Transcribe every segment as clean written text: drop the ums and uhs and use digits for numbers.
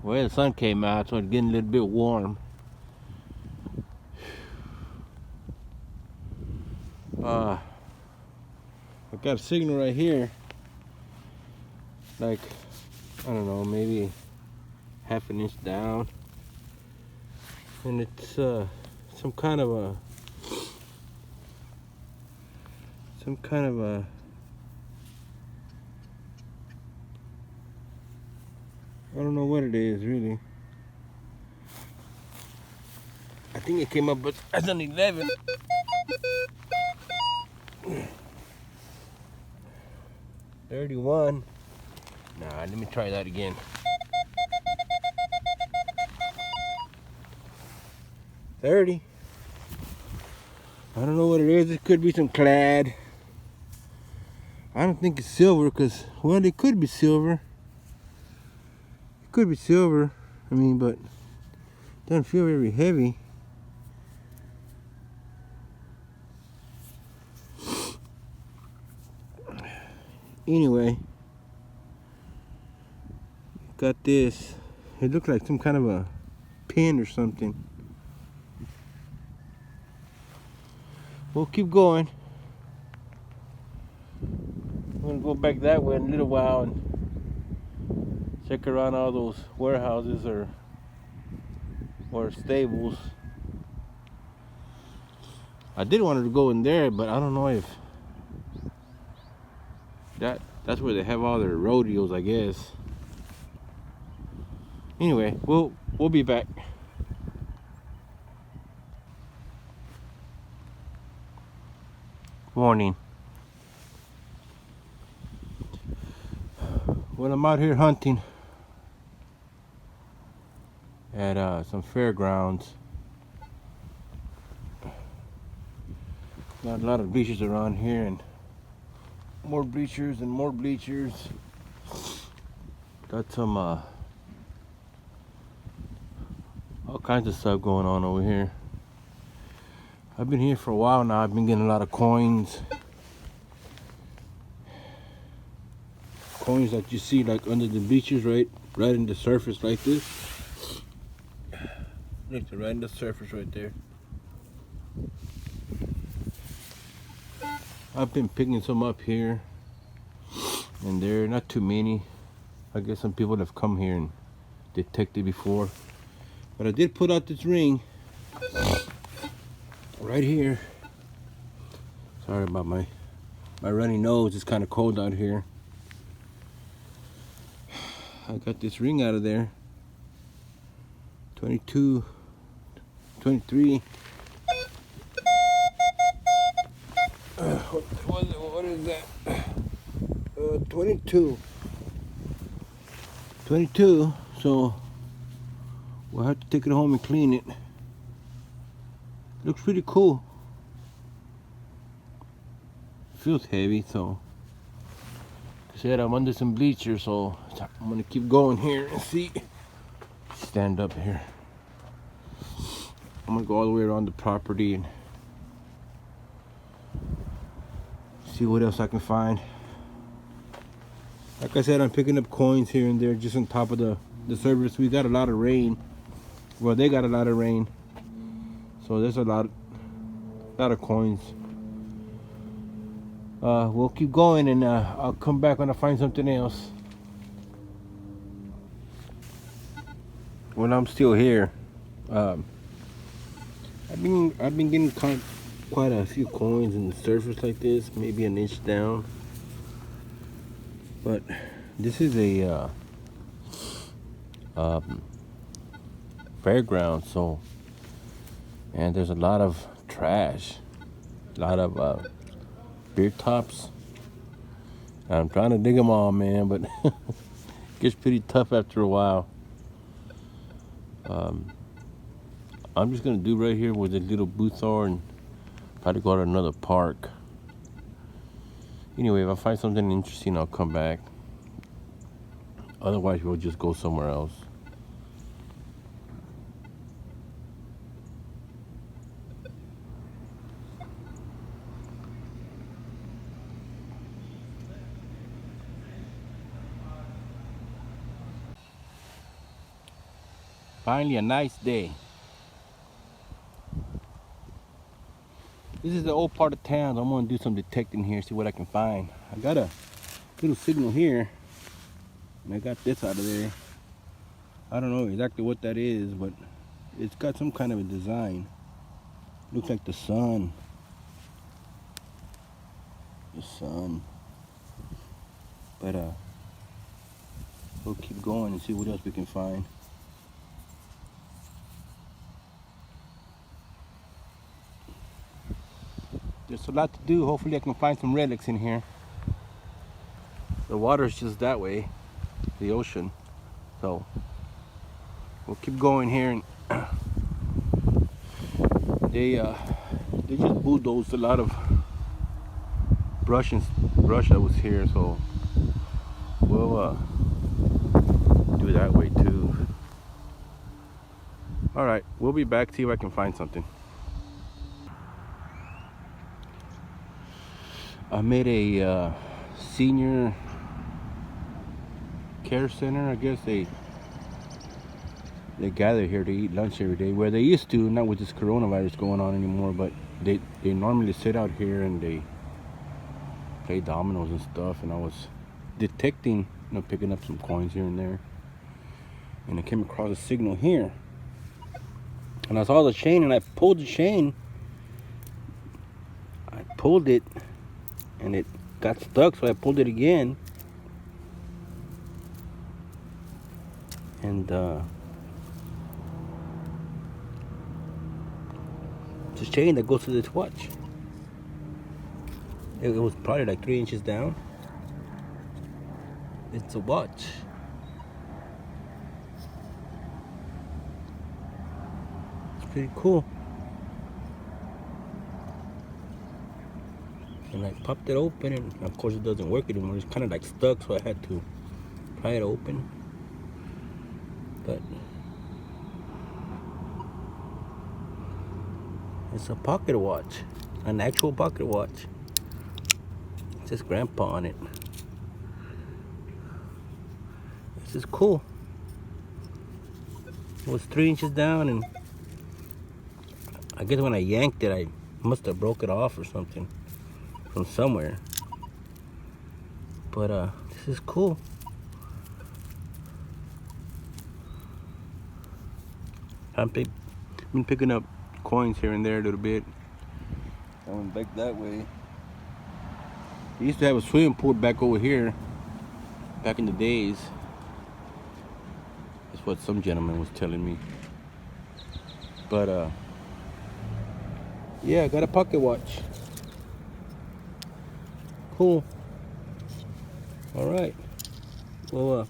Well, the sun came out, so it's getting a little bit warm. I got a signal right here. Like, I don't know, maybe half an inch down. And it's some kind of a I don't know what it is really. I think it came up as an 11. 31. Nah, let me try that again. 30. I don't know what it is. It could be some clad. I don't think it's silver because, well, it could be silver. It could be silver. I mean, but it doesn't feel very heavy. Anyway, got this. It looked like some kind of a pin or something. We'll keep going. I'm gonna go back that way in a little while and check around all those warehouses or stables. I did want to go in there, but I don't know if that's where they have all their rodeos, I guess. Anyway, we'll be back. Morning. Well, I'm out here hunting at some fairgrounds. Got a lot of bleachers around here, and more bleachers and more bleachers. Got some all kinds of stuff going on over here. I've been here for a while now. I've been getting a lot of coins. Coins that you see like under the bleachers, right in the surface like this. Look, they're right in the surface right there. I've been picking some up here and there, not too many. I guess some people have come here and detected before. But I did put out this ring right here. Sorry about my runny nose. It's kind of cold out here. I got this ring out of there. 22, 23. What is that? 22. 22. So we'll have to take it home and clean it. Looks pretty cool. Feels heavy, so I said I'm under some bleachers, so I'm gonna keep going here and see. Stand up here. I'm gonna go all the way around the property and see what else I can find. Like I said, I'm picking up coins here and there just on top of the surface. We got a lot of rain. Well, they got a lot of rain, so there's a lot of coins. We'll keep going, and I'll come back when I find something else. When I'm still here, I've been getting quite a few coins in the surface like this, maybe an inch down. But this is a fairground, so, and there's a lot of trash, a lot of beer tops. I'm trying to dig them all, man, but it gets pretty tough after a while. I'm just gonna do right here where the little booths are and try to go to another park. Anyway, if I find something interesting, I'll come back. Otherwise, we'll just go somewhere else. Finally a nice day. This is the old part of town. I'm gonna do some detecting here, see what I can find. I got a little signal here, and I got this out of there. I don't know exactly what that is, but it's got some kind of a design. Looks like the sun. The sun. But we'll keep going and see what else we can find. There's a lot to do. Hopefully I can find some relics in here. The water's just that way, the ocean. So we'll keep going here, and they just bulldozed a lot of brush that was here, so we'll do that way too. All right, we'll be back, see if I can find something. I made a senior care center. I guess they gather here to eat lunch every day, where they used to, not with this coronavirus going on anymore, but they normally sit out here and they play dominoes and stuff. And I was detecting, picking up some coins here and there, and I came across a signal here, and I saw the chain, and I pulled the chain. I pulled it and it got stuck, so I pulled it again, and it's a chain that goes to this watch. It was probably like 3 inches down. It's a watch. It's pretty cool. And I popped it open, and of course it doesn't work anymore. It's kind of like stuck, so I had to pry it open. But it's a pocket watch, an actual pocket watch. It says Grandpa on it. This is cool. It was 3 inches down, and I guess when I yanked it, I must have broke it off or something from somewhere. But this is cool. I've been picking up coins here and there a little bit. I went back that way. They used to have a swimming pool back over here back in the days. That's what some gentleman was telling me. But yeah, I got a pocket watch. Cool. All right. Well,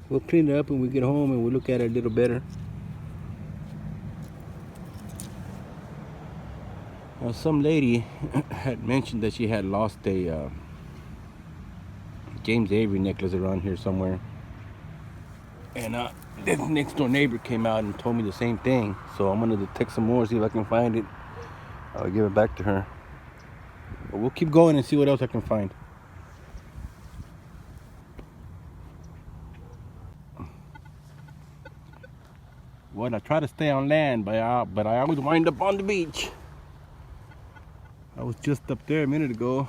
we'll clean it up when we get home, and we'll look at it a little better. Now, some lady had mentioned that she had lost a James Avery necklace around here somewhere, and the next door neighbor came out and told me the same thing. So I'm gonna detect some more, see if I can find it. I'll give it back to her. But we'll keep going and see what else I can find. Well, I try to stay on land, but I always wind up on the beach. I was just up there a minute ago,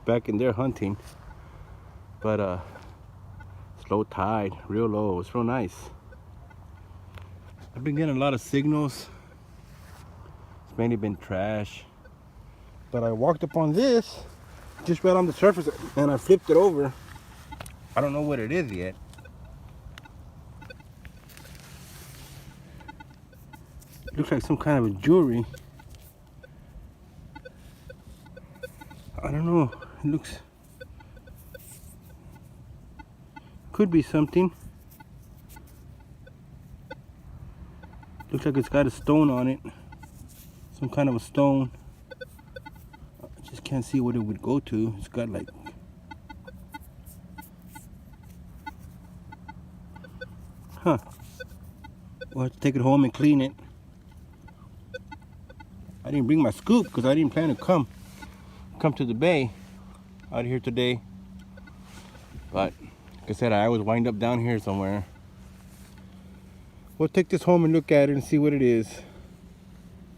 back in there hunting. But it's low tide, real low. It's real nice. I've been getting a lot of signals. It's mainly been trash. But I walked upon this just right on the surface, and I flipped it over. I don't know what it is yet. It looks like some kind of a jewelry. I don't know. It looks, could be something. Looks like it's got a stone on it. Some kind of a stone. I just can't see what it would go to. It's got like, we'll have to take it home and clean it. I didn't bring my scoop because I didn't plan to come to the bay out here today. But like I said, I always wind up down here somewhere. We'll take this home and look at it and see what it is.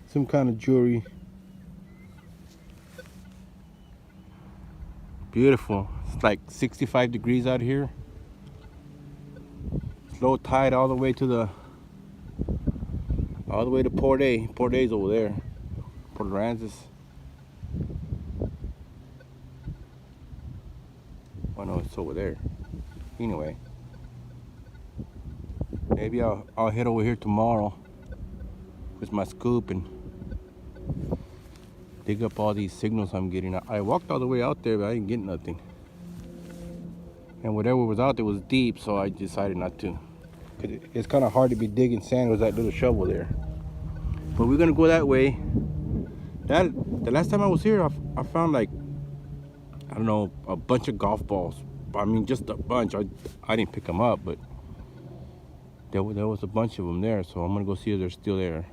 Some kind of jewelry. Beautiful. It's like 65 degrees out here. It's low tide all the way to Port A. Port A's over there. Port Aransas. Oh no, it's over there. Anyway, maybe I'll head over here tomorrow with my scoop and dig up all these signals I'm getting. I walked all the way out there, but I didn't get nothing. And whatever was out there was deep, so I decided not to. It's kind of hard to be digging sand with that little shovel there. But we're gonna go that way. The last time I was here, I found like, I don't know, a bunch of golf balls. I mean, just a bunch. I didn't pick them up, but there was a bunch of them there. So I'm gonna go see if they're still there.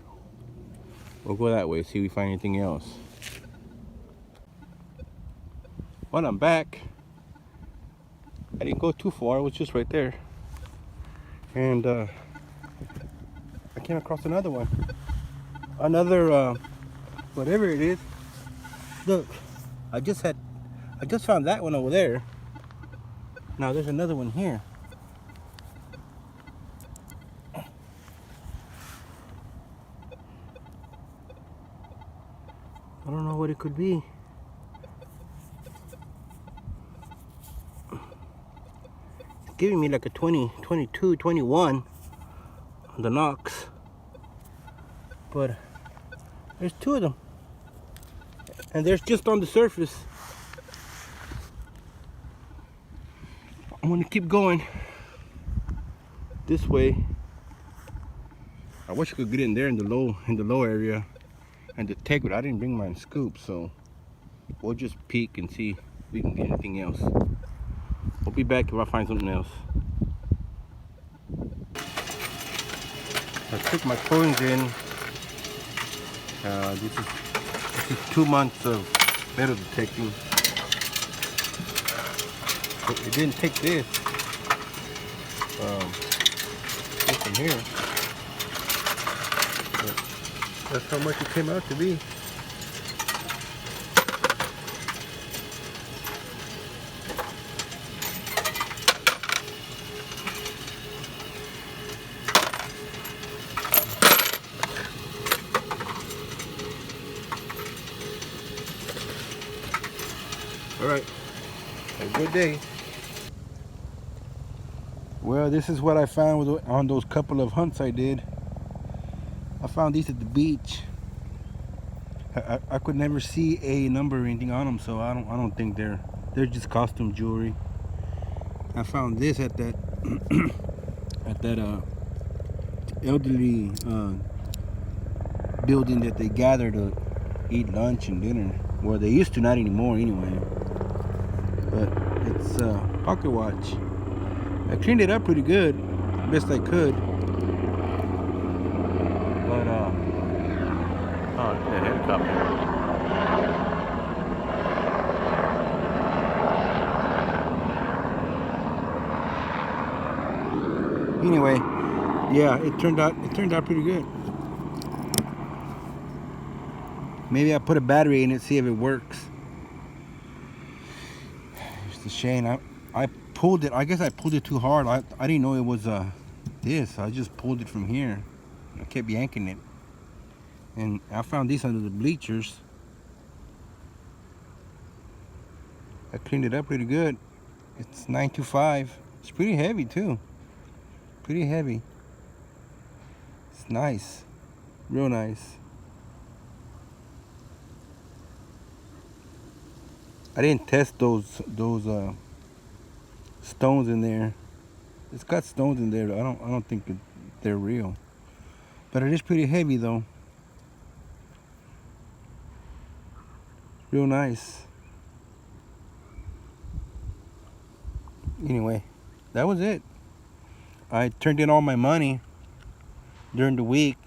We'll go that way, see if we find anything else. Well, I'm back. I didn't go too far. It was just right there. And I came across another one. Another, whatever it is. Look, I just found that one over there. Now there's another one here. I don't know what it could be. It's giving me like a 20, 22, 21 on the Knox. But there's two of them. And they're just on the surface. I'm gonna keep going this way. I wish I could get in there in the low area and detect it. I didn't bring my scoop, so we'll just peek and see if we can get anything else. We'll be back if I find something else. I took my coins in. This is 2 months of metal detecting. It didn't take this from here. But that's how much it came out to be. All right, have a good day. Well, this is what I found on those couple of hunts I did. I found these at the beach. I could never see a number or anything on them, so I don't think they're just costume jewelry. I found this at that at that elderly building that they gather to eat lunch and dinner. Well, they used to, not anymore anyway. But it's a pocket watch. I cleaned it up pretty good, best I could. But oh, the helicopter. Anyway, yeah, it turned out pretty good. Maybe I put a battery in it, see if it works. It's a shame. I pulled it. I guess I pulled it too hard. I didn't know it was this. I just pulled it from here. I kept yanking it, and I found these under the bleachers. I cleaned it up pretty good. It's 925. It's pretty heavy too. Pretty heavy. It's nice, real nice. I didn't test those stones in there. It's got stones in there. I don't think they're real, but it is pretty heavy though. Real nice. Anyway, that was it. I turned in all my money during the week.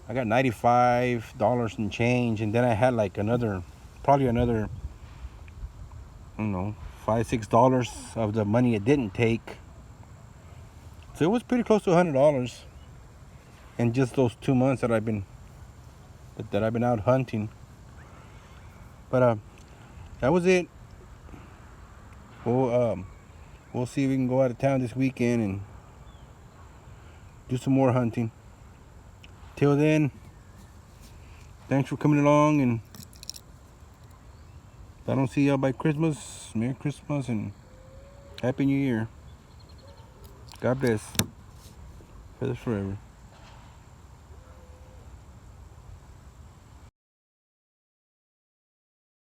I got $95 and change, and then I had like probably another, I don't know, $5-6 of the money it didn't take. So it was pretty close to $100 in just those 2 months that I've been out hunting. But that was it. We'll see if we can go out of town this weekend and do some more hunting. Till then, thanks for coming along, and if I don't see y'all by Christmas, Merry Christmas and Happy New Year. God bless. Feathers forever.